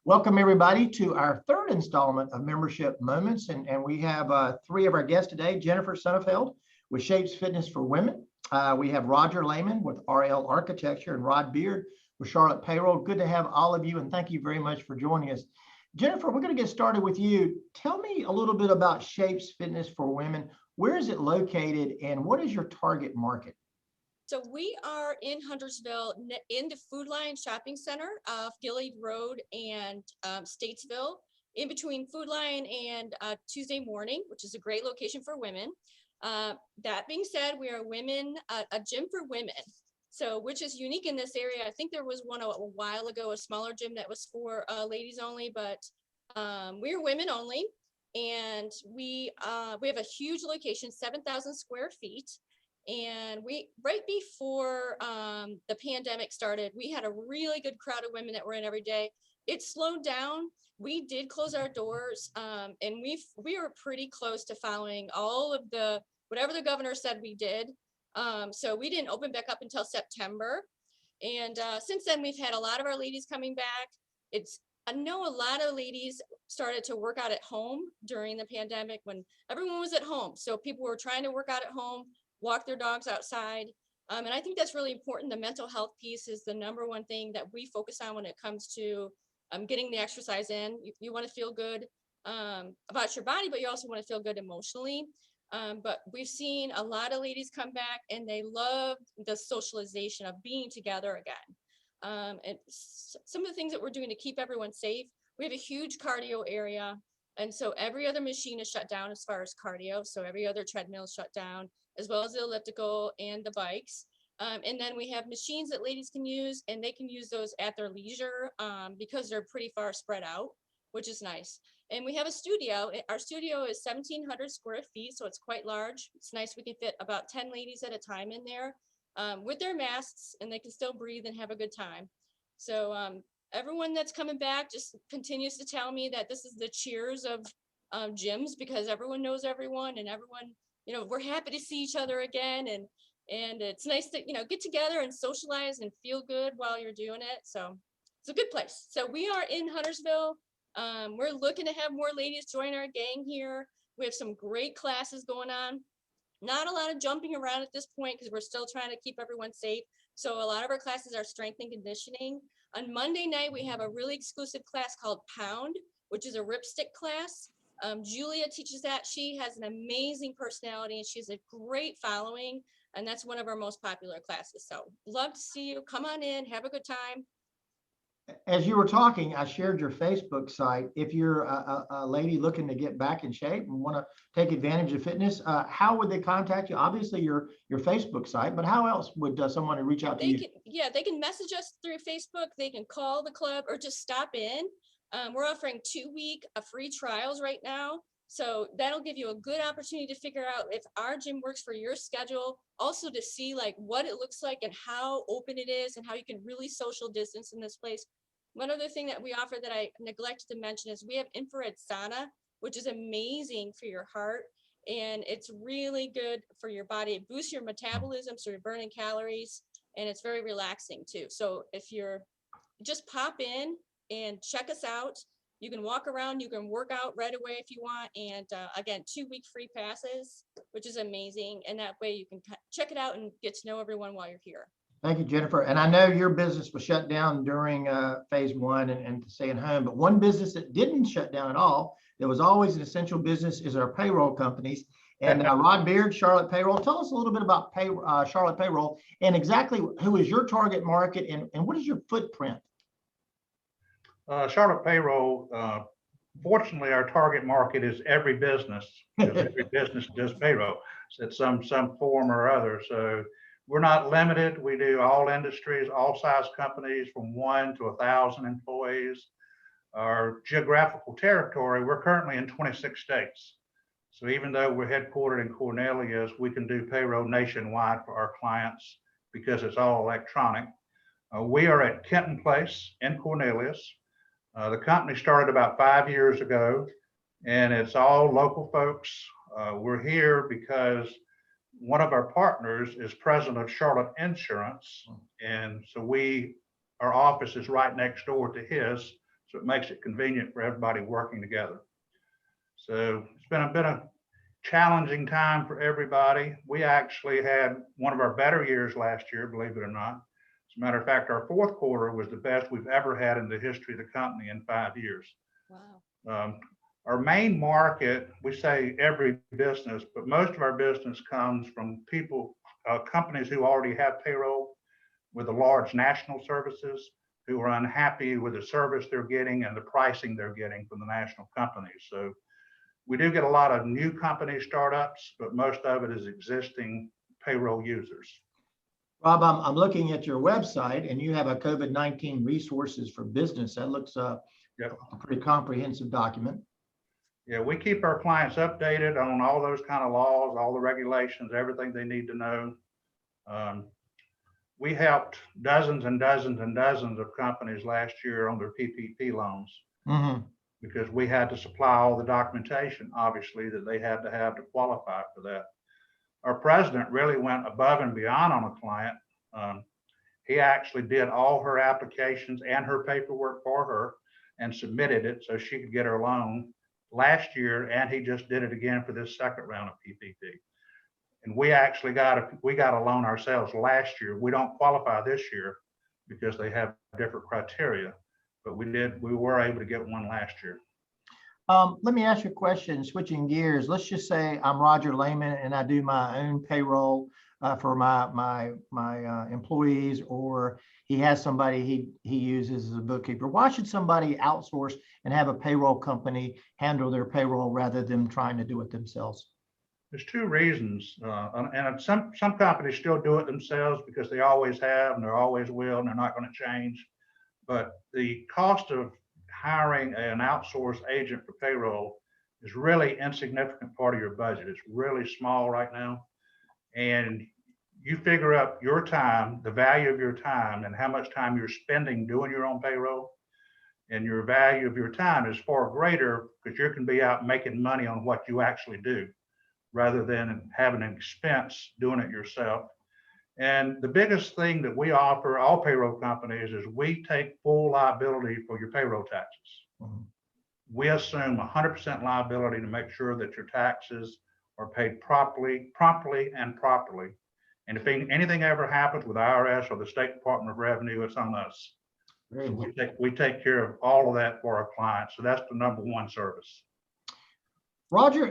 Welcome everybody to our third installment of Membership Moments. And we have three of our guests today: Jennifer Sonnefeld with Shapes Fitness for Women. We have Roger Layman with RLArchitecture and Rod Beard with Charlotte Payroll. Good to have all of you, and thank you very much for joining us. Jennifer, we're going to get started with you. Tell me a little bit about Shapes Fitness for Women. Where is it located and what is your target market? So we are in Huntersville, in the Food Line Shopping Center off Gilead Road and Statesville, in between Food Line and Tuesday Morning, which is a great location for women. That being said, we are a gym for women, so which is unique in this area. I think there was one a while ago, a smaller gym that was for ladies only, but we're women only, and we have a huge location, 7,000 square feet. And right before the pandemic started, we had a really good crowd of women that were in every day. It slowed down. We did close our doors, and we were pretty close to following all of whatever the governor said we did. So we didn't open back up until September. And since then, we've had a lot of our ladies coming back. I know a lot of ladies started to work out at home during the pandemic when everyone was at home. So people were trying to work out at home, walk their dogs outside. And I think that's really important. The mental health piece is the number one thing that we focus on when it comes to getting the exercise in. You want to feel good about your body, but you also want to feel good emotionally. But we've seen a lot of ladies come back and they love the socialization of being together again. And some of the things that we're doing to keep everyone safe, we have a huge cardio area. And so every other machine is shut down as far as cardio. So every other treadmill is shut down, as well as the elliptical and the bikes. And then we have machines that ladies can use, and they can use those at their leisure because they're pretty far spread out, which is nice. And we have a studio. Our studio is 1,700 square feet, so it's quite large. It's nice. We can fit about 10 ladies at a time in there with their masks, and they can still breathe and have a good time. So everyone that's coming back just continues to tell me that this is the cheers of gyms, because everyone knows everyone, and everyone, we're happy to see each other again, and it's nice to get together and socialize and feel good while you're doing it. So it's a good place. So we are in Huntersville. We're looking to have more ladies join our gang here. We have some great classes going on. Not a lot of jumping around at this point because we're still trying to keep everyone safe. So a lot of our classes are strength and conditioning. On Monday night, we have a really exclusive class called Pound, which is a ripstick class. Julia teaches that. She has an amazing personality and she has a great following. And that's one of our most popular classes. So love to see you. Come on in, have a good time. As you were talking, I shared your Facebook site. If you're a lady looking to get back in shape and want to take advantage of fitness, how would they contact you? Obviously, your Facebook site, but how else would someone reach out to you? They can message us through Facebook. They can call the club or just stop in. We're offering 2-week free trials right now. So that'll give you a good opportunity to figure out if our gym works for your schedule. Also to see like what it looks like and how open it is and how you can really social distance in this place. One other thing that we offer that I neglected to mention is we have infrared sauna, which is amazing for your heart. And it's really good for your body. It boosts your metabolism, so you're burning calories, and it's very relaxing too. So if you're just pop in and check us out. You can walk around, you can work out right away if you want. And again, 2-week free passes, which is amazing. And that way you can check it out and get to know everyone while you're here. Thank you, Jennifer. And I know your business was shut down during phase 1 and staying home, but one business that didn't shut down at all, that was always an essential business, is our payroll companies. And Rod Beard, Charlotte Payroll, tell us a little bit about Charlotte Payroll and exactly who is your target market and what is your footprint? Charlotte Payroll, fortunately, our target market is every business, because every business does payroll at some form or other. So we're not limited. We do all industries, all size companies from 1 to 1,000 employees. Our geographical territory, we're currently in 26 states. So even though we're headquartered in Cornelius, we can do payroll nationwide for our clients because it's all electronic. We are at Kenton Place in Cornelius. The company started about 5 years ago, and it's all local folks. We're here because one of our partners is president of Charlotte Insurance, and so our office is right next door to his. So it makes it convenient for everybody working together. So it's been a challenging time for everybody. We actually had one of our better years last year, believe it or not. As a matter of fact, our fourth quarter was the best we've ever had in the history of the company in 5 years. Wow. Our main market, we say every business, but most of our business comes from people, companies who already have payroll with the large national services, who are unhappy with the service they're getting and the pricing they're getting from the national companies. So we do get a lot of new company startups, but most of it is existing payroll users. Rob, I'm looking at your website and you have a COVID-19 resources for business. That looks Yep. a pretty comprehensive document. Yeah, we keep our clients updated on all those kind of laws, all the regulations, everything they need to know. We helped dozens and dozens and dozens of companies last year on their PPP loans. Mm-hmm. Because we had to supply all the documentation, obviously, that they had to have to qualify for that. Our president really went above and beyond on a client. He actually did all her applications and her paperwork for her and submitted it so she could get her loan last year, and he just did it again for this second round of PPP. And we actually got a loan ourselves last year. We don't qualify this year because they have different criteria, but we were able to get one last year. Let me ask you a question, switching gears. Let's just say I'm Roger Layman and I do my own payroll for my employees, or he has somebody he uses as a bookkeeper. Why should somebody outsource and have a payroll company handle their payroll rather than trying to do it themselves? There's two reasons, and some companies still do it themselves because they always have and they always will, and they're not going to change. But the cost of hiring an outsourced agent for payroll is really insignificant part of your budget. It's really small right now. And you figure out your time, the value of your time, and how much time you're spending doing your own payroll. And your value of your time is far greater because you can be out making money on what you actually do rather than having an expense doing it yourself. And the biggest thing that we offer all payroll companies is we take full liability for your payroll taxes. Mm-hmm. We assume 100% liability to make sure that your taxes are paid promptly. And if anything ever happens with IRS or the State Department of Revenue, it's on us. So we take care of all of that for our clients. So that's the number one service. Roger,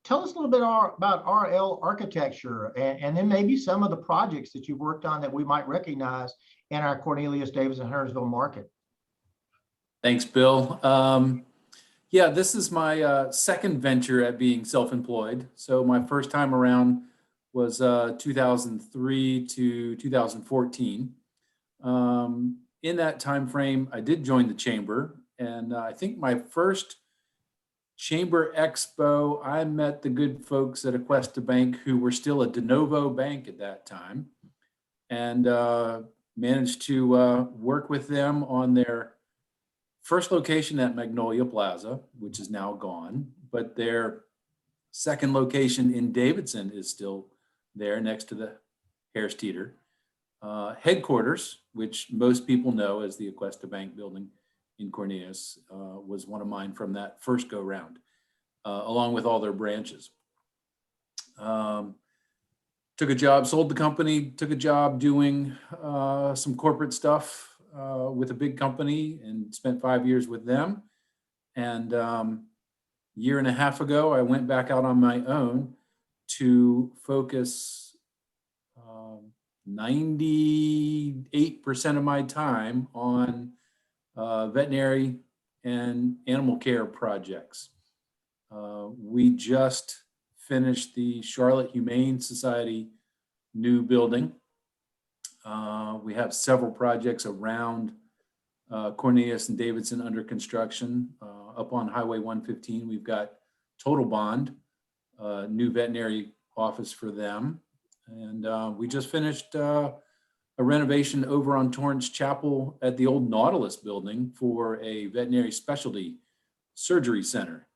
tell us a little bit about RLArchitecture and then maybe some of the projects that you've worked on that we might recognize in our Cornelius, Davidson, Huntersville market. Thanks, Bill. Yeah, this is my second venture at being self-employed. So my first time around was 2003 to 2014. In that time frame, I did join the chamber, and I think my first Chamber Expo, I met the good folks at Aquesta Bank who were still a de novo bank at that time, and managed to work with them on their first location at Magnolia Plaza, which is now gone, but their second location in Davidson is still there next to the Harris Teeter. Headquarters, which most people know as the Aquesta Bank building in Cornelius, was one of mine from that first go round, along with all their branches. Took a job, sold the company, took a job doing some corporate stuff with a big company and spent 5 years with them. And year and a half ago, I went back out on my own to focus 98% of my time on veterinary and animal care projects. We just finished the Charlotte Humane Society new building. We have several projects around Cornelius and Davidson under construction. Up on Highway 115, we've got Total Bond, new veterinary office for them. And we just finished a renovation over on Torrance Chapel at the old Nautilus building for a veterinary specialty surgery center.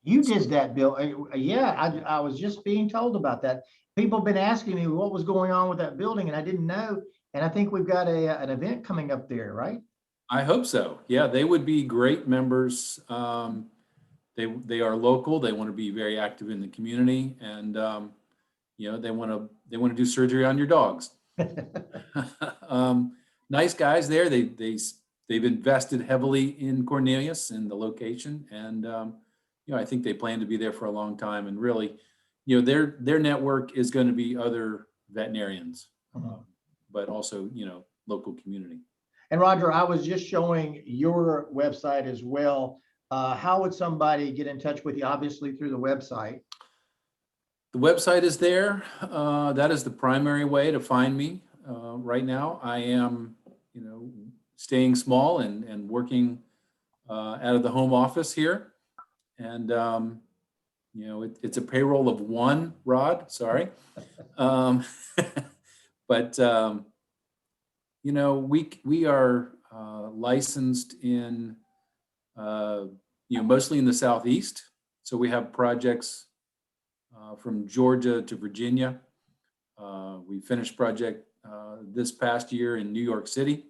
You did that, Bill. Yeah, I was just being told about that. People have been asking me what was going on with that building, and I didn't know. And I think we've got an event coming up there, right? I hope so. Yeah, they would be great members. They are local. They want to be very active in the community, and they want to do surgery on your dogs. Nice guys there. They've invested heavily in Cornelius and the location, and I think they plan to be there for a long time. And really, their network is going to be other veterinarians, but also local community. And Roger, I was just showing your website as well. How would somebody get in touch with you? Obviously through the website. The website is there. That is the primary way to find me. Right now, I am, staying small and working out of the home office here. And, it's a payroll of one, Rod, sorry. But, we are licensed in, mostly in the Southeast. So we have projects from Georgia to Virginia. We finished project this past year in New York City,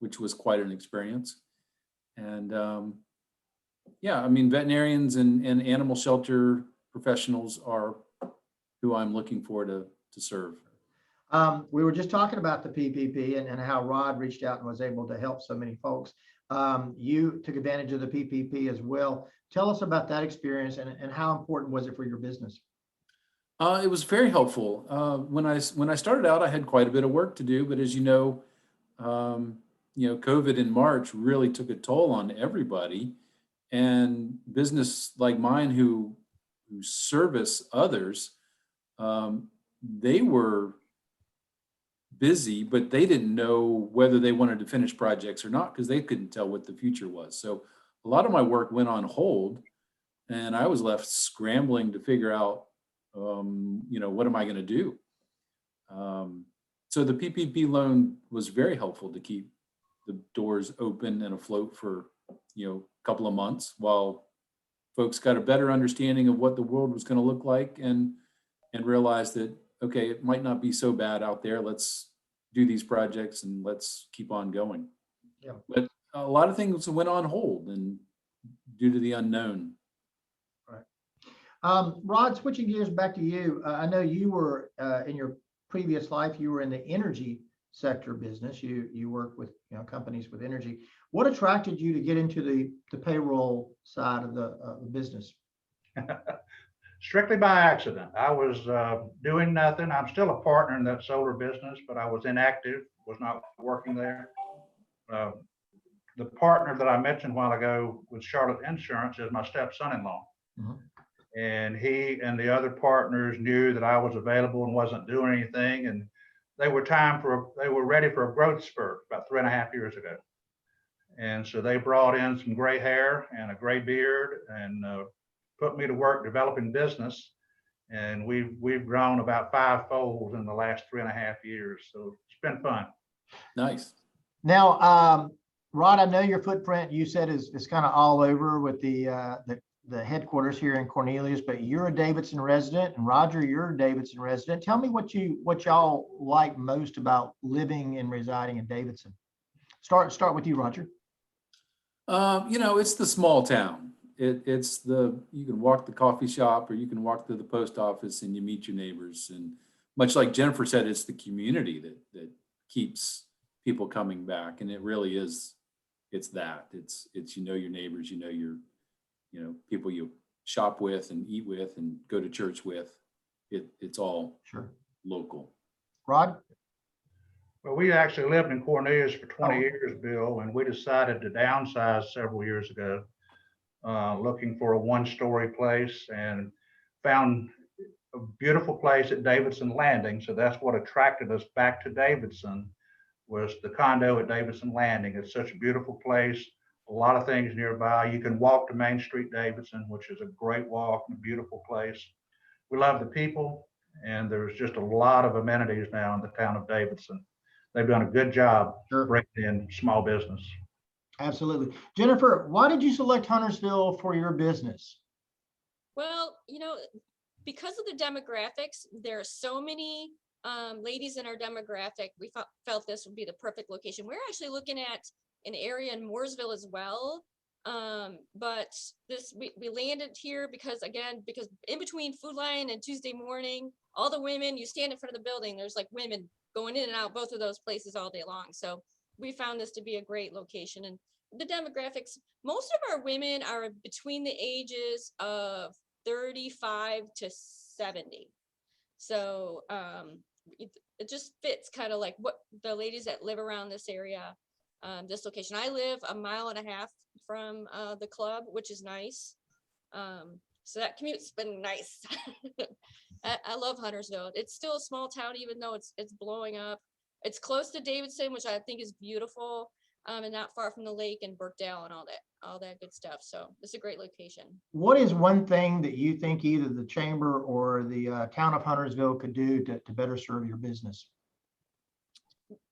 which was quite an experience. And veterinarians and animal shelter professionals are who I'm looking for to serve. We were just talking about the PPP and how Rod reached out and was able to help so many folks. You took advantage of the PPP as well. Tell us about that experience and how important was it for your business? It was very helpful. When I started out, I had quite a bit of work to do, but as you know, COVID in March really took a toll on everybody, and business like mine who service others, they were busy, but they didn't know whether they wanted to finish projects or not because they couldn't tell what the future was. So a lot of my work went on hold, and I was left scrambling to figure out, what am I going to do? So the PPP loan was very helpful to keep the doors open and afloat for, a couple of months while folks got a better understanding of what the world was going to look like and realized that, okay, it might not be so bad out there. Let's do these projects and let's keep on going. Yeah. But a lot of things went on hold and due to the unknown. Rod, switching gears back to you. I know you were in your previous life, you were in the energy sector business. You work with companies with energy. What attracted you to get into the payroll side of the business? Strictly by accident. I was doing nothing. I'm still a partner in that solar business, but I was inactive, was not working there. The partner that I mentioned a while ago with Charlotte Insurance is my step-son-in-law. And he and the other partners knew that I was available and wasn't doing anything. And they were ready for a growth spurt about 3.5 years ago. And so they brought in some gray hair and a gray beard and put me to work developing business. And we've grown about 5-fold in the last 3.5 years. So it's been fun. Nice. Now, Rod, I know your footprint, you said is kind of all over with the headquarters here in Cornelius, but you're a Davidson resident, and Roger, you're a Davidson resident. Tell me what y'all like most about living and residing in Davidson. Start with you, Roger. It's the small town. You can walk the coffee shop or you can walk to the post office and you meet your neighbors. And much like Jennifer said, it's the community that keeps people coming back. And it really is, it's your neighbors, your people you shop with and eat with and go to church with. It's all sure local. Rod? Well, we actually lived in Cornelius for 20 years, Bill, and we decided to downsize several years ago, looking for a one-story place, and found a beautiful place at Davidson Landing. So that's what attracted us back to Davidson, was the condo at Davidson Landing. It's such a beautiful place. A lot of things nearby. You can walk to Main Street, Davidson, which is a great walk and a beautiful place. We love the people, and there's just a lot of amenities now in the town of Davidson. They've done a good job breaking in small business. Absolutely. Jennifer, why did you select Huntersville for your business? Well, because of the demographics, there are so many ladies in our demographic. We felt this would be the perfect location. We're actually looking at an area in Mooresville as well. But we landed here because in between Food Lion and Tuesday Morning, all the women, you stand in front of the building, there's like women going in and out both of those places all day long. So we found this to be a great location. And the demographics, most of our women are between the ages of 35 to 70. So it just fits kind of like what the ladies that live around this area, this location. I live 1.5 miles from the club, which is nice. So that commute's been nice. I love Huntersville. It's still a small town, even though it's blowing up. It's close to Davidson, which I think is beautiful, and not far from the lake and Burkdale and all that good stuff. So it's a great location. What is one thing that you think either the chamber or the town of Huntersville could do to better serve your business?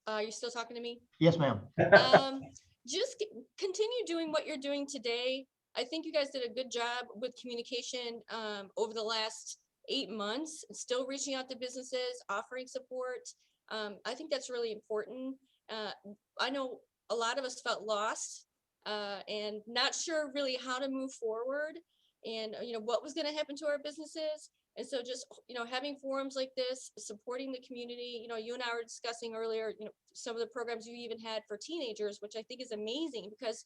You're still talking to me? Yes, ma'am. Just continue doing what you're doing today. I think you guys did a good job with communication over the last 8 months, still reaching out to businesses, offering support. I think that's really important. I know a lot of us felt lost and not sure really how to move forward and what was going to happen to our businesses. And so just, having forums like this, supporting the community, you and I were discussing earlier, some of the programs you even had for teenagers, which I think is amazing because,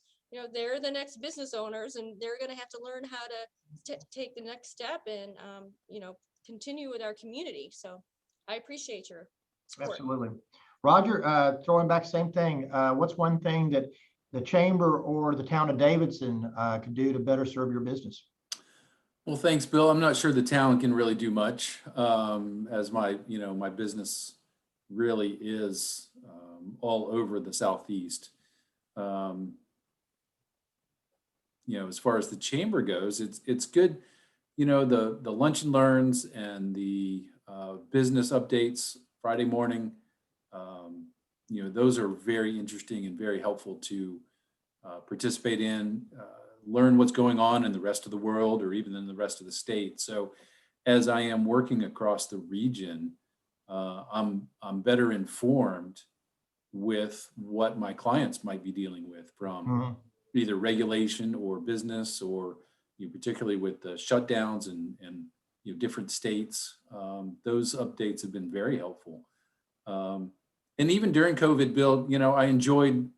they're the next business owners and they're going to have to learn how to take the next step and, continue with our community. So I appreciate your support. Absolutely. Roger, throwing back same thing. What's one thing that the chamber or the town of Davidson could do to better serve your business? Well, thanks, Bill. I'm not sure the town can really do much, as my business really is all over the Southeast. As far as the chamber goes, it's good. The lunch and learns and the business updates Friday morning. Those are very interesting and very helpful to participate in. Learn what's going on in the rest of the world or even in the rest of the state. So as I am working across the region, I'm better informed with what my clients might be dealing with from either regulation or business or particularly with the shutdowns and different states. Those updates have been very helpful. And even during COVID, Bill, I enjoyed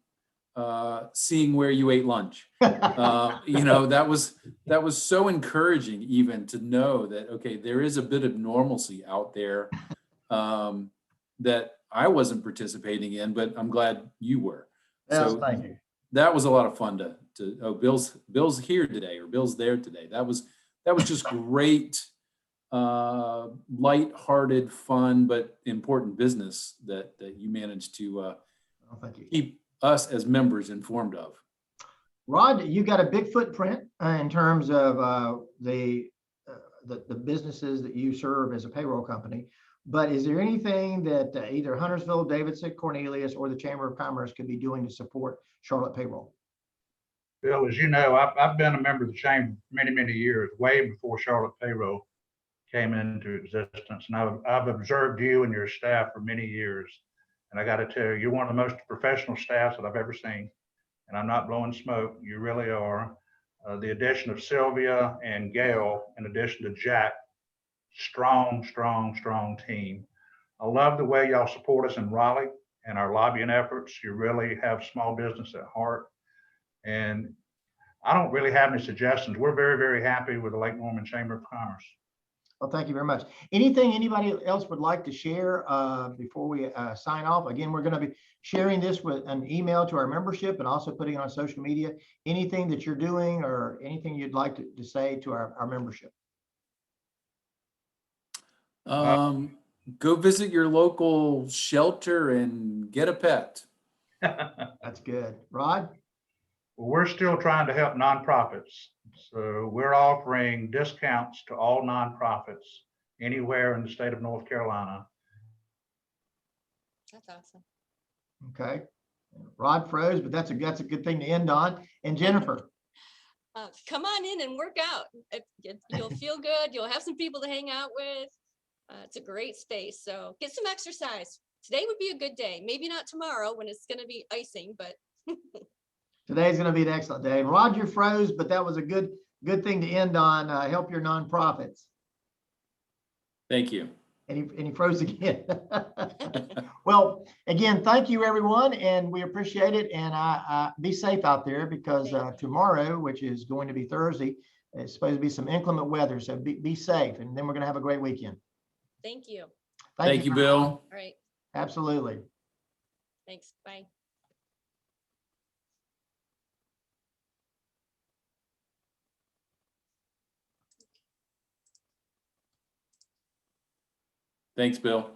seeing where you ate lunch. That was so encouraging even to know that, okay, there is a bit of normalcy out there that I wasn't participating in, but I'm glad you were. Yes, So thank you. that was a lot of fun Bill's here today or Bill's there today. That was just great, light-hearted, fun, but important business that you managed to Thank you. keep us as members informed of. Rod, you got a big footprint in terms of the businesses that you serve as a payroll company. But is there anything that either Huntersville, Davidson, Cornelius, or the Chamber of Commerce could be doing to support Charlotte payroll? Bill, as you know, I've been a member of the chamber many, many years, way before Charlotte Payroll came into existence. And I've observed you and your staff for many years. And I got to tell you, you're one of the most professional staffs that I've ever seen. And I'm not blowing smoke. You really are. The addition of Sylvia and Gail, in addition to Jack, strong, strong, strong team. I love the way y'all support us in Raleigh and our lobbying efforts. You really have small business at heart. And I don't really have any suggestions. We're very, very happy with the Lake Norman Chamber of Commerce. Well, thank you very much. Anything anybody else would like to share before we sign off? Again, we're going to be sharing this with an email to our membership and also putting it on social media. Anything that you're doing or anything you'd like to say to our membership? Go visit your local shelter and get a pet. That's good. Rod? Well, we're still trying to help nonprofits. So we're offering discounts to all nonprofits anywhere in the state of North Carolina. That's awesome. Okay. Rod froze, but that's a good thing to end on. And Jennifer? Come on in and work out. You'll feel good. You'll have some people to hang out with. It's a great space. So get some exercise. Today would be a good day. Maybe not tomorrow when it's going to be icing, but Today's going to be an excellent day. And Roger froze, but that was a good thing to end on. Help your nonprofits. Thank you. And he froze again. Well, again, thank you, everyone, and we appreciate it. And be safe out there, because tomorrow, which is going to be Thursday, it's supposed to be some inclement weather. So be safe, and then we're going to have a great weekend. Thank you. Thank you, Bill. All right. Absolutely. Thanks. Bye. Thanks, Bill.